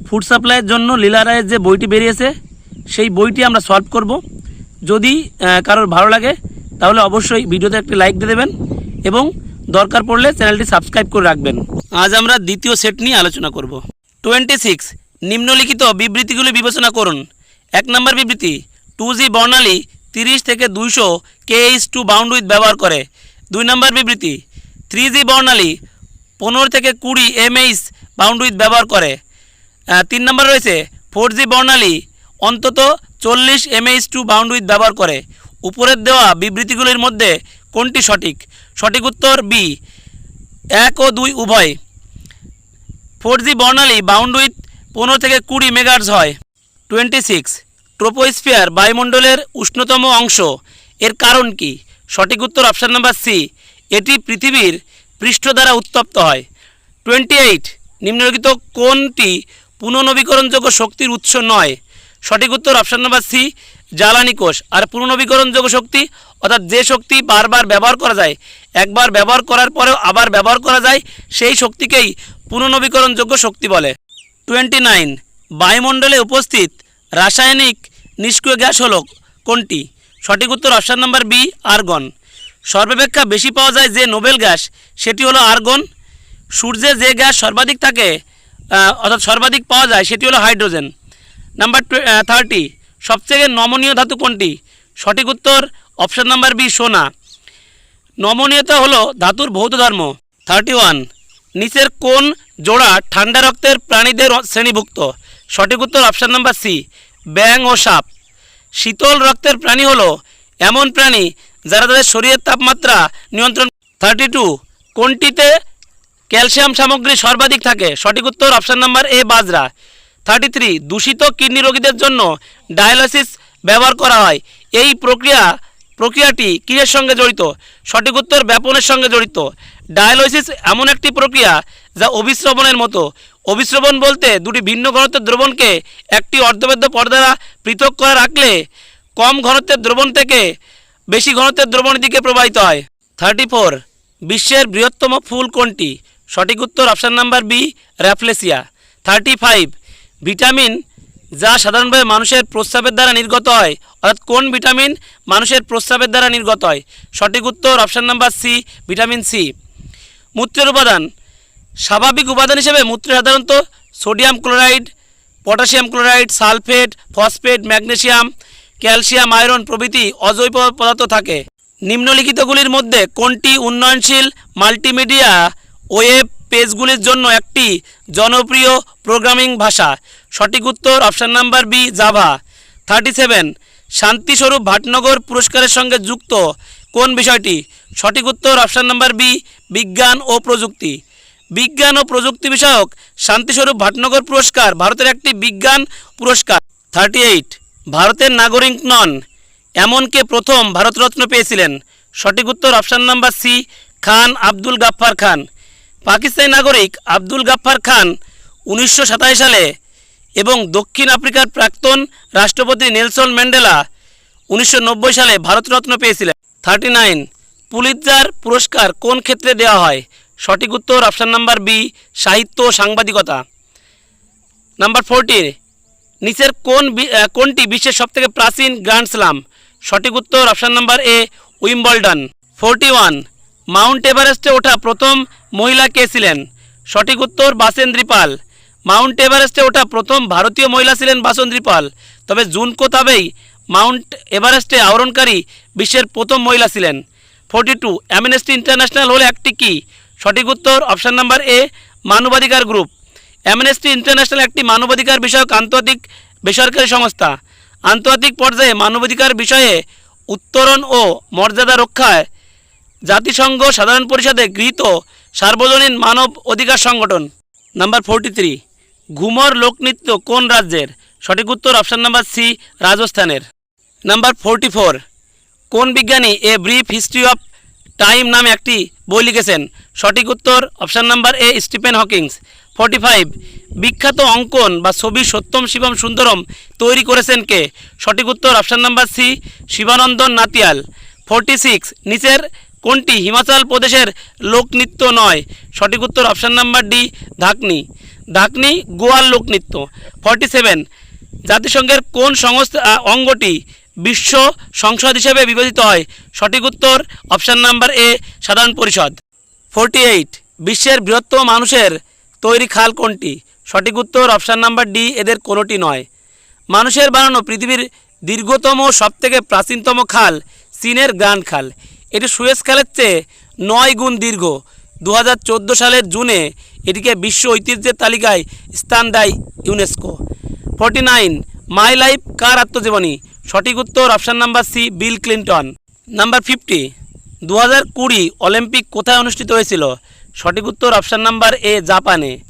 Food সাপ্লাইয়ের জন্য লীলা রায়ের যে বইটি বেরিয়েছে সেই বইটি আমরা সলভ করব। যদি কারোর ভালো লাগে তাহলে অবশ্যই ভিডিওতে একটি লাইক দিয়ে দেবেন এবং দরকার পড়লে চ্যানেলটি সাবস্ক্রাইব করে রাখবেন। আজ আমরা দ্বিতীয় সেট নিয়ে আলোচনা করব। 26 নিম্নলিখিত বিবৃতিগুলি বিবেচনা করুন। 1 নম্বর বিবৃতি, 2G বর্ণালী 30 থেকে 200 K/2 বাউন্ডউইথ ব্যবহার করে। 2 নম্বর বিবৃতি, 3G বর্ণালী 15 থেকে 20 mAh বাউন্ডউইথ ব্যবহার করে। 3 নম্বর রয়েছে 4G বর্ণালী অন্তত 40 mAh বাউন্ডউইথ ব্যবহার করে। উপরের দেওয়া বিবৃতিগুলির মধ্যে কোনটি সঠিক? সঠিক উত্তর বি, 1 ও 2 উভয়। 4G বর্ণালী বাউন্ডউইথ 15 থেকে 20 মেগাহার্টজ হয়। 26 ট্রোপোস্ফিয়ার বায়ুমণ্ডলের উষ্ণতম অংশ, এর কারণ কি? সঠিক উত্তর অপশান নাম্বার সি, এটি পৃথিবীর পৃষ্ঠ দ্বারা উত্তপ্ত হয়। 28 নিম্নলিখিত কোনটি পুনর্নবীকরণযোগ্য শক্তির উৎস নয়? সঠিক উত্তর অপশান নাম্বার সি, জ্বালানি কোষ। আর পুনর্নবীকরণযোগ্য শক্তি অর্থাৎ যে শক্তি বারবার ব্যবহার করা যায়, একবার ব্যবহার করার পরেও আবার ব্যবহার করা যায়, সেই শক্তিকেই পুনর্নবীকরণযোগ্য শক্তি বলে। 29 বায়ুমণ্ডলে উপস্থিত রাসায়নিক নিষ্ক্রিয় গ্যাস হলো কোনটি? সঠিক উত্তর অপশান নাম্বার বি, আর্গন। সর্বাপেক্ষা বেশি পাওয়া যায় যে নোবেল গ্যাস, সেটি হলো আর্গন। সূর্যে যে গ্যাস সর্বাধিক থাকে অর্থাৎ সর্বাধিক পাওয়া যায়, সেটি হলো হাইড্রোজেন। নাম্বার 30 সবচেয়ে নমনীয় ধাতু কোনটি? সঠিক উত্তর অপশান নাম্বার বি, সোনা। নমনীয়তা হলো ধাতুর ভৌত ধর্ম। 31 নিচের কোন জোড়া ঠান্ডা রক্তের প্রাণীদের শ্রেণীভুক্ত? সঠিক উত্তর অপশান নাম্বার সি, ব্যাঙ ও সাপ। শীতল রক্তের প্রাণী হলো এমন প্রাণী যারা তাদের শরীরের তাপমাত্রা নিয়ন্ত্রণ। 32 কোনটিতে ক্যালসিয়াম সামগ্রী সর্বাধিক থাকে? সঠিক উত্তর অপশান নাম্বার এ, বাজরা। 33 দূষিত কিডনি রোগীদের জন্য ডায়ালাইসিস ব্যবহার করা হয়। এই প্রক্রিয়াটি কিসের সঙ্গে জড়িত? সঠিক উত্তর ব্যাপনের সঙ্গে জড়িত। ডায়ালাইসিস এমন একটি প্রক্রিয়া যা অভিস্রবণের মতো। অভিস্রবণ বলতে দুটি ভিন্ন ঘনত্বের দ্রবণকে একটি অর্ধবেদ্য পর্দা দ্বারা পৃথক করে রাখলে কম ঘনত্বের দ্রবণ থেকে বেশি ঘনত্বের দ্রবণের দিকে প্রবাহিত হয়। 34 বিশ্বের বৃহত্তম ফুল কোনটি? সঠিক উত্তর option number B, rafflesia. 35 vitamin যা সাধারণভাবে মানুষের প্রস্রাবের দ্বারা নির্গত হয়, অর্থাৎ কোন ভিটামিন মানুষের প্রস্রাবের দ্বারা নির্গত হয়? সঠিক উত্তর option number C, vitamin C. মূত্রের উপাদান, স্বাভাবিক উপাদান হিসেবে মূত্রে সাধারণত sodium chloride, potassium chloride, sulphate, phosphate, magnesium, calcium, iron প্রভৃতি অজৈব পদার্থ থাকে। নিম্নলিখিতগুলির মধ্যে কোনটি উন্নয়নশীল মাল্টিমিডিয়া ওয়েব পেজগুলির জন্য একটি জনপ্রিয় প্রোগ্রামিং ভাষা? সঠিক উত্তর option number B, Java. 37 Shanti Swarup Bhatnagar পুরস্কারের সঙ্গে যুক্ত কোন বিষয়টি? সঠিক উত্তর অপশান নাম্বার বি, বিজ্ঞান ও প্রযুক্তি। বিজ্ঞান ও প্রযুক্তি বিষয়ক শান্তিস্বরূপ ভাটনগর পুরস্কার ভারতের একটি বিজ্ঞান পুরস্কার। 38 ভারতের নাগরিক নন এমন কে প্রথম ভারতরত্ন পেয়েছিলেন? সঠিক উত্তর অপশান নাম্বার সি, খান আব্দুল গাফফার খান। পাকিস্তানি নাগরিক আব্দুল গাফফার খান 1927 সালে এবং দক্ষিণ আফ্রিকার প্রাক্তন রাষ্ট্রপতি নেলসন ম্যান্ডেলা 1990 সালে ভারতরত্ন পেয়েছিলেন। 39 পুলিৎজার পুরস্কার কোন ক্ষেত্রে দেওয়া হয়? সঠিক উত্তর অপশান নাম্বার বি, সাহিত্য ও সাংবাদিকতা। নাম্বার 40 নিচের কোনটি বিশ্বের সবথেকে প্রাচীন গ্র্যান্ড স্লাম? সঠিক উত্তর option number A, Wimbledon. 41 mount এভারেস্টে ওঠা প্রথম মহিলা কে ছিলেন? সঠিক উত্তর বাসেন্দ্রী পাল। মাউন্ট এভারেস্টে ওঠা প্রথম ভারতীয় মহিলা ছিলেন বাসেন্দ্রী পাল। তবে জুনকো তাবেই মাউন্ট এভারেস্টে আরোহণকারী বিশ্বের প্রথম মহিলা ছিলেন। 42 অ্যামনেস্টি ইন্টারন্যাশনাল হলো একটি কি? সঠিক উত্তর অপশান নাম্বার এ, মানবাধিকার গ্রুপ। অ্যামনেস্টি ইন্টারন্যাশনাল একটি মানবাধিকার বিষয়ক আন্তর্জাতিক বেসরকারি সংস্থা। আন্তর্জাতিক পর্যায়ে মানবাধিকার বিষয়ে উত্তরণ ও মর্যাদা রক্ষায় জাতিসংঘ সাধারণ পরিষদে গৃহীত সার্বজনীন মানব অধিকার সংগঠন। নাম্বার 43 ঘুমর লোকনৃত্য কোন রাজ্যের? সঠিক উত্তর অপশান নাম্বার সি, রাজস্থানের। নাম্বার 44 কোন বিজ্ঞানী a brief history of time নামে একটি বই লিখেছেন? সঠিক উত্তর অপশান নাম্বার এ, স্টিফেন হকিংস। 45 বিখ্যাত অঙ্কন বা ছবি সত্যম শিবম সুন্দরম তৈরি করেছেন কে? সঠিক উত্তর অপশান নাম্বার সি, শিবানন্দন নাতিয়াল। 46 নিচের কোনটি হিমাচল প্রদেশের লোকনৃত্য নয়? সঠিক উত্তর অপশান নাম্বার ডি, ধাকনি। ঢাকনি গোয়াল লোকনৃত্য। 47 জাতিসংঘের কোন সংস্থা অঙ্গটি বিশ্ব সংসদ হিসেবে বিবেচিত হয়? সঠিক উত্তর অপশান নাম্বার এ সাধারণ পরিষদ। 48 বিশ্বের বৃহত্তম মানুষের তৈরি খাল কোনটি? সঠিক উত্তর অপশান নাম্বার ডি এদের কোনোটি নয়। মানুষের বানানো পৃথিবীর দীর্ঘতম সবথেকে প্রাচীনতম খাল চীনের গ্র্যান্ড খাল। এটি সুয়েজ খালের চেয়ে 9 গুণ দীর্ঘ। 2014 সালের জুনে এটিকে বিশ্ব ঐতিহ্যের তালিকায় স্থান দেয় ইউনেস্কো। 49 মাই লাইফ কার আত্মজীবনী? সঠিক উত্তর option number C Bill Clinton. Number 50 2020 Olympic কোথায় অনুষ্ঠিত হয়েছিল? সঠিক উত্তর অপশান নাম্বার এ জাপানে।